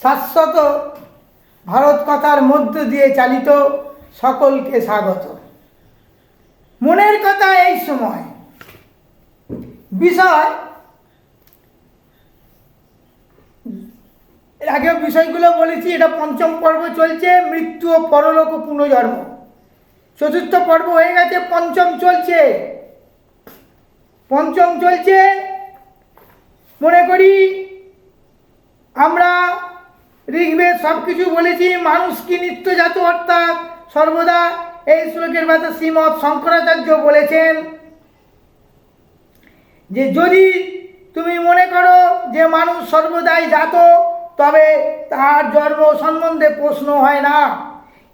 শাশ্বত ভারত কথার মধ্য দিয়ে চালিত সকলকে স্বাগত। মনের কথা এই সময় বিষয়, এর আগেও বিষয়গুলো বলেছি। এটা পঞ্চম পর্ব চলছে, মৃত্যু ও পরলোক ও পুনর্জন্ম। চতুর্থ পর্ব হয়ে গেছে, পঞ্চম চলছে। মনে করি আমরা ঋগ্বেদ সব কিছু বলেছি। মানুষ কি নিত্যজাত, অর্থাৎ সর্বদা। এই শ্লোকের ভাষা শ্রীমৎ শঙ্করাচার্য বলেছেন যে যদি তুমি মনে করো যে মানুষ সর্বদাই জাত, তবে তার জন্ম সম্বন্ধে প্রশ্ন হয় না।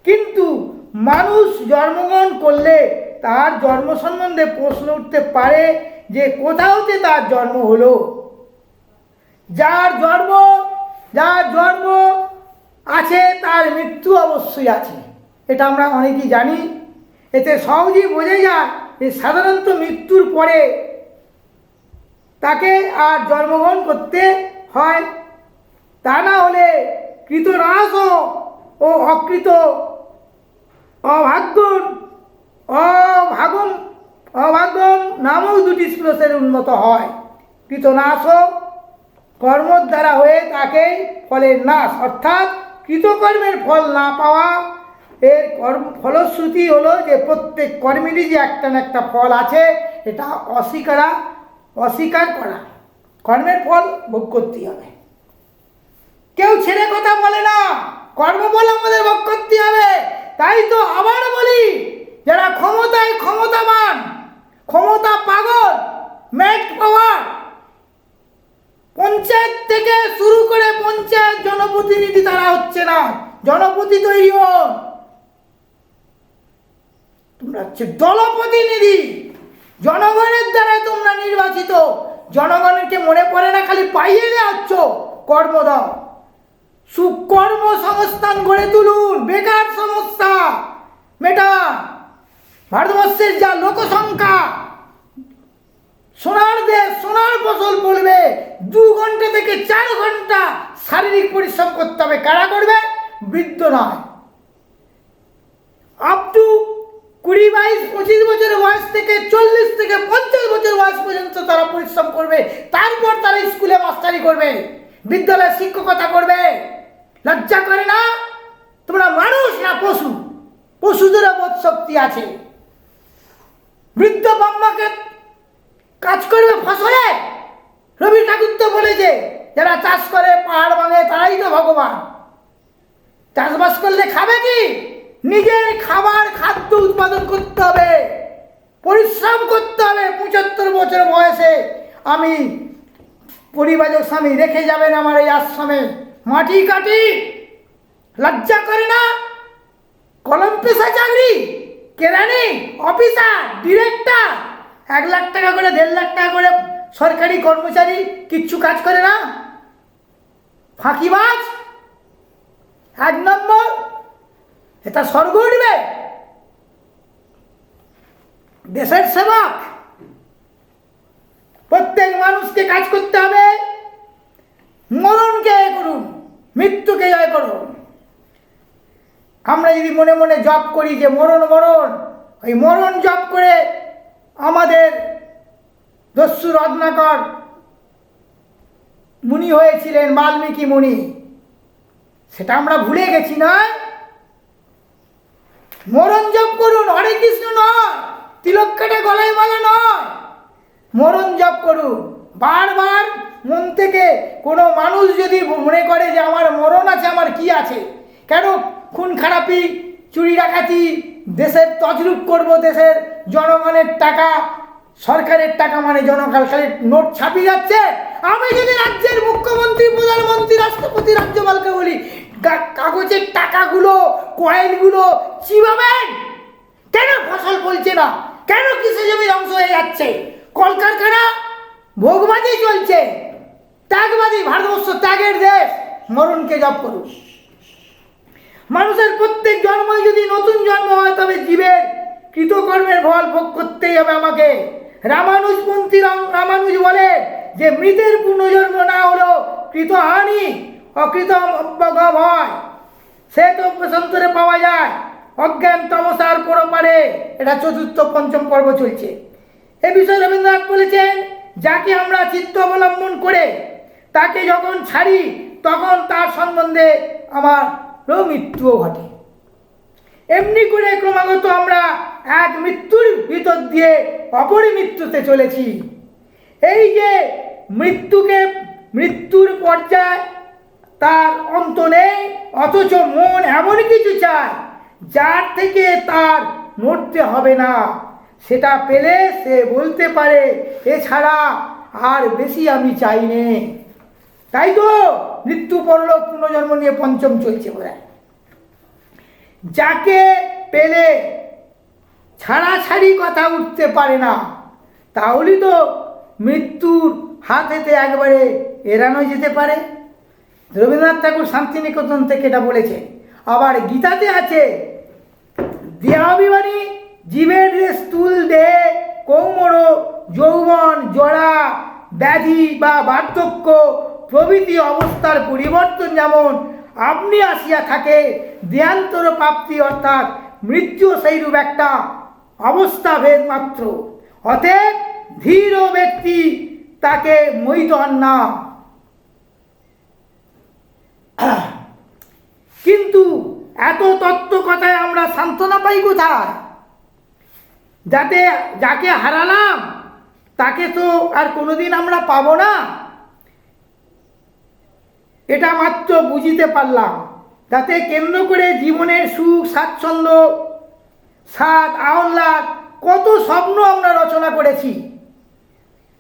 কিন্তু মানুষ জন্মগ্রহণ করলে তার জন্ম সম্বন্ধে প্রশ্ন উঠতে পারে যে কোথা হতে তার জন্ম হলো। যার জন্ম আছে তার মৃত্যু অবশ্যই আছে, এটা আমরা অনেকেই জানি। এতে সহজেই বোঝা যায় যে সাধারণত মৃত্যুর পরে তাকে আর জন্মগ্রহণ করতে হয়। তা না হলে কৃতনাশ ও অকৃত অভাগ্যম নামক দুটি শ্লোকের উন্নত হয়। কৃতনাশ কর্মর দ্বারা হয়ে তাকে ফলের নাশ, অর্থাৎ কৃতকর্মের ফল না পাওয়া। এর ফলশ্রুতি হলো যে প্রত্যেক কর্মেরই যে একটা না একটা ফল আছে, এটা অস্বীকার করা। কর্মের ফল ভোগ করতে হবে। কেউ ছেড়ে কথা বলে না, কর্মফল আমাদের ভোগ করতে হবে। তাই তো আবার বলি, যারা ক্ষমতায় ক্ষমতাবান, ক্ষমতা পাগল, ম্যাট পাওয়ার, পঞ্চায়েত থেকে শুরু করে পঞ্চায়েত জনপ্রতিনিধি তারা হচ্ছে না, জনপ্রতি তৈরি হন। তোমরা হচ্ছে দলপ্রতিনিধি, জনগণের দ্বারা তোমরা নির্বাচিত। জনগণকে মনে পড়ে না, খালি পাইয়ে দেওয়া হচ্ছ। কর্ম দাও, সুকর্ম সংস্থান গড়ে তুলুন, বেকার সমস্যা মেটান। ভারতবর্ষের যা লোকসংখ্যা, সোনার দেশ, সোনার ফসল পড়বে। 2 ঘন্টা থেকে 4 ঘন্টা শারীরিক পরিশ্রম করতে হবে। কারা করবে? বৃদ্ধ নয়, আপ টু 20, 22, 25 বছর বয়স থেকে 40 থেকে 50 বছর বয়স পর্যন্ত তারা পরিশ্রম করবে। তারপর তারা স্কুলে মাস্টারি করবে, বিদ্যালয়ে শিক্ষকতা করবে। লজ্জা করে না? তোমরা মানুষ না পশু? পশুদেরও বোধ শক্তি আছে। বৃদ্ধ বাম্মাকে কাজ করবে ফসলে। রবি ঠাকুর তো বলেছে, যারা চাষ করে পাহাড় ভাঙে তারাই তো ভগবান। চাষবাস করলে খাবে কি? নিজের খাদ্য উৎপাদন করতে হবে, পরিশ্রম করতে হবে। 75 বছর বয়সে আমি পরিবারক স্বামী রেখে যাবেন আমার এই আশ্রমে, মাটি কাটি। লজ্জা করে না? কলম পেশা চাকরি, কেরানি, অফিসার, ডিরেক্টর, 1 লাখ টাকা করে 1.5 লাখ টাকা করে সরকারি কর্মচারী কিচ্ছু কাজ করে না। ফাঁকিবাজ 1 নম্বর। এটা স্বর্গ উঠবে। দেশের সেবক। প্রত্যেক মানুষকে কাজ করতে হবে। মরণকে জয় করুন, মৃত্যুকে জয় করুন। আমরা যদি মনে মনে জপ করি যে মরণ, ওই মরণ জপ করে আমাদের দস্যু রত্নাকর মুনি হয়েছিলেন, বাল্মীকি মুনি, সেটা আমরা ভুলে গেছি না? মরণ জপ করুন, হরে কৃষ্ণ নয়, তিলক কাটা গলায় মালা নয়। মরণ জপ করুন বারবার মন থেকে। কোনো মানুষ যদি মনে করে যে আমার মরণ আছে, আমার কি আছে, কেন খুন খারাপি, চুরি ডাকাতি, দেশের তছরূপ করব, দেশের জনগণের টাকা, সরকারের টাকা মানে জনগণের নোট ছাপিয়ে যাচ্ছে। আমি যদি রাজ্যের মুখ্যমন্ত্রী, প্রধানমন্ত্রী, রাষ্ট্রপতি, রাজ্যপালকে বলি, কাগজের টাকাগুলো, কয়েনগুলো চিবাবেন কেন? ফসল ফলছে না কেন? কৃষি জমি ধ্বংস হয়ে যাচ্ছে, কলকারখানা ভোগবাজি চলছে, ত্যাগবাদী। ভারতবর্ষ ত্যাগের দেশ। মরণকে জপ করুন। মানুষের প্রত্যেক জন্মই যদি নতুন জন্ম হয়, তবে জীবের কৃতকর্মের ফল ভোগ করতেই হবে আমাকে। রামানুজ বলে যে মৃতের পুনর্জন্ম না হলো কৃতহানি, অকৃত অবগম হয়, সে তো প্রশান্তরে পাওয়া যায় অজ্ঞান তমসার পরপারে। এটা চতুর্থ পঞ্চম পর্ব চলছে। এ বিষয়ে রবীন্দ্রনাথ বলেছেন, যাকে আমরা চিত্ত অবলম্বন করে তাকে যখন ছাড়ি তখন তার সম্বন্ধে আমারও মৃত্যুও ঘটে। এমনি করে ক্রমাগত আমরা এক মৃত্যুর ভিতর দিয়ে অপরি মৃত্যুতে চলেছি। এই যে মৃত্যুর পর্যায়, তার অন্ত নেই, অথচ মন এমন কিছু চায় যার থেকে তার মরতে হবে না। সেটা পেলে সে বলতে পারে, এছাড়া আর বেশি আমি চাই নে। তাই তো মৃত্যু পরলোক পুনর্জন্ম নিয়ে পঞ্চম চলছে বোধহয়। যাকে পেলে ছাড়াছাড়ি কথা উঠতে পারে না, তাহলে তো মৃত্যুর হাত হতে একবারে এড়ানো যেতে পারে। রবীন্দ্রনাথ ঠাকুর শান্তিনিকেতন থেকে এটা বলেছে। আবার গীতাতে আছে, দেহাভিমানী জীবের স্থূল দেহে কৌমর, যৌবন, জরা, ব্যাধি বা বার্ধক্য প্রভৃতি অবস্থার পরিবর্তন যেমন আপনি আসিয়া থাকে, দেহান্তর প্রাপ্তি অর্থাৎ মৃত্যু সেইরূপ একটা অবস্থা ভেদ মাত্র। অতএব ধীর ব্যক্তি তাকে মোহিত হন না। কিন্তু এত তত্ত্ব কথায় আমরা সান্ত্বনা পাই কোথায়? যাকে হারালাম তাকে তো আর কোনোদিন আমরা পাবো না, এটা মাত্র বুঝিতে পারলাম। যাতে কেন্দ্র করে জীবনের সুখ, স্বাচ্ছন্দ্য, স্বাদ, আহ্লাদ, কত স্বপ্ন আমরা রচনা করেছি,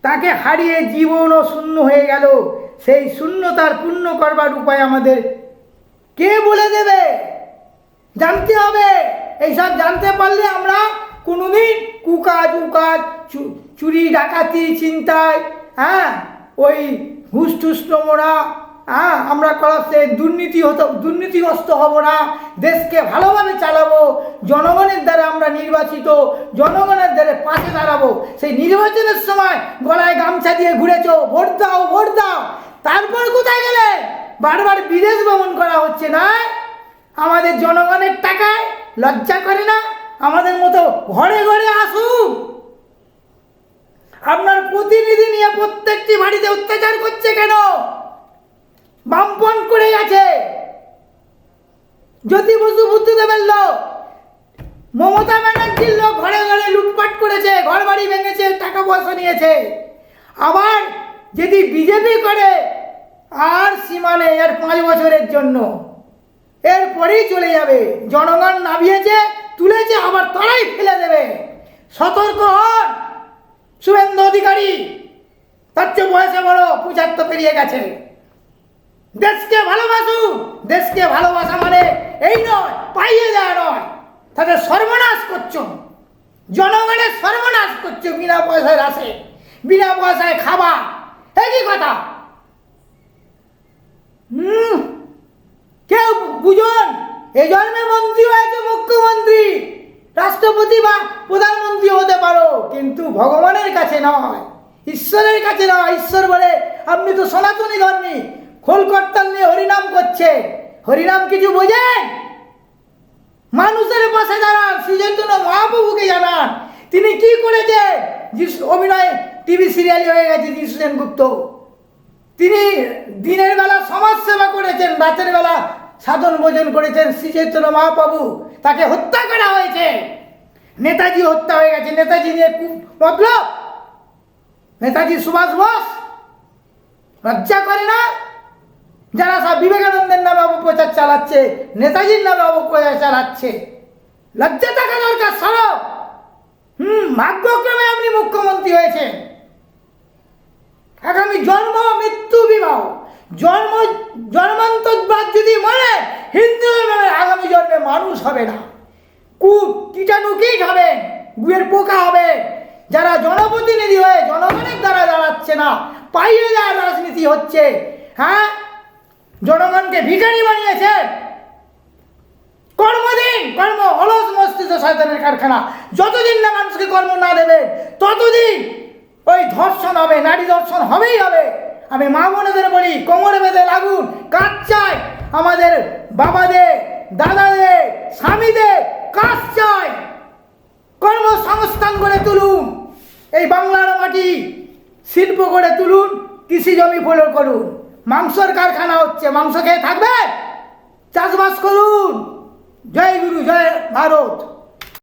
তাকে হারিয়ে জীবনও শূন্য হয়ে গেল। সেই শূন্যতার পূর্ণ করবার উপায় আমাদের কে বলে দেবে? জানতে হবে। এইসব জানতে পারলে আমরা কোনোদিন কুকাজ উকাজ, চুরি ডাকাতি, চিন্তায়, ওই ঘুষ টুস নোংরা, আমরা করাতে দুর্নীতিগ্রস্ত হব না। দেশকে ভালোভাবে চালাবো, জনগণের দ্বারা আমরা নির্বাচিত, জনগণের দ্বারা পাশে দাঁড়াবো। সেই নির্বাচনের সময় গলায় গামছা দিয়ে ঘুরেছ, ভোট দাও ভোট দাও, তারপর কোথায় গেলে? বারবার বিদেশ ভ্রমণ করা হচ্ছে না? আমাদের জনগণের টাকায় লজ্জা করে না? আমাদের মতো ঘরে ঘরে আসুন। আপনার প্রতিনিধি নিয়ে প্রত্যেকটি বাড়িতে অত্যাচার করছে কেন? বামপন করে গেছে। জ্যোতি বসু বুদ্ধদেবের লোক, মমতা ব্যানার্জির লোক ঘরে ঘরে লুটপাট করেছে, ঘর বাড়ি ভেঙেছে, টাকা পয়সা নিয়েছে। আবার যদি বিজেপি করে, আর সীমা নেই, এর 5 বছরের জন্য, এরপরেই চলে যাবে। জনগণ নামিয়েছে, তুলেছে, আবার তারাই ফেলে দেবে। সতর্ক হন শুভেন্দু অধিকারী, তার চেয়ে বয়সে বড়, 75 পেরিয়ে গেছে। দেশকে ভালোবাসুন। দেশকে ভালোবাসা মানে এই নয়, পাইয়ে দেওয়া নয়। তাদের সর্বনাশ করছো, জনগণের সর্বনাশ করছো বিনা পয়সায় আসে, বিনা পয়সায় খাবার। একই কথা। কেউ বুঝুন, এই জন্মে মন্ত্রী হয়েছে, মুখ্যমন্ত্রী, রাষ্ট্রপতি বা প্রধানমন্ত্রী হতে পারো, কিন্তু ভগবানের কাছে নয়, ঈশ্বরের কাছে নয়। ঈশ্বর বলে, আপনি তো সনাতনী ধর্মী, খোল করতাল নিয়ে হরিনাম করছে। হরিনাম কিছু বোঝেন? মানুষের পাশে দাঁড়ান। শ্রীচৈতন্য মহাপ্রভুকে জানান, তিনি কি করেছে। অভিনয় টিভি সিরিয়ালে হয়ে গেছে যিশু সেনগুপ্ত। তিনি দিনের বেলা সমাজ সেবা করেছেন, রাতের বেলা সাধন ভোজন করেছেন। শ্রীচৈতন্য মহাপ্রভু, তাকে হত্যা করা হয়েছে। নেতাজি হত্যা হয়ে গেছে। নেতাজি নিয়ে মতলব, নেতাজি সুভাষ বোস লজ্জা করে না? যারা সব বিবেকানন্দের নামে অপপ্রচার চালাচ্ছে, নেতাজির নামে অপপ্রচার চালাচ্ছে, লজ্জা থাকা দরকার সরব। ভাগ্যক্রমে আপনি মুখ্যমন্ত্রী হয়েছেন। আগামী জন্ম মৃত্যু বিবাহ, জন্মান্তরবাদ যদি মরে, হিন্দু ধর্মের আগামী জন্মে মানুষ হবে না, কীটাণু কীট হবে, গুয়ের পোকা হবে। যারা জনপ্রতিনিধি হয়ে জনগণের দ্বারা দাঁড়াচ্ছে না, পাইয়ে দেওয়ার রাজনীতি হচ্ছে। জনগণকে ভিখারি বানিয়েছে। কর্মদিন, কর্ম অলস মস্তিষ্ক শয়তানের কারখানা। যতদিন না মানুষকে কর্ম না দেবে, ততদিন ওই ধর্ষণ হবে, নারী ধর্ষণ হবেই হবে। আমি মা বোনেদের বলি, কোমরে বেঁধে লাগুন, কাজ চাই আমাদের বাবাদের, দাদাদের, স্বামীদের, কাজ চাই। কর্মসংস্থান করে তুলুন এই বাংলার মাটি, শিল্প করে তুলুন, কৃষি জমি ফলন করুন। মাংসর কারখানা হচ্ছে, মাংস খেয়ে থাকবে, চাষবাস করুন। জয় গুরু, জয় ভারত।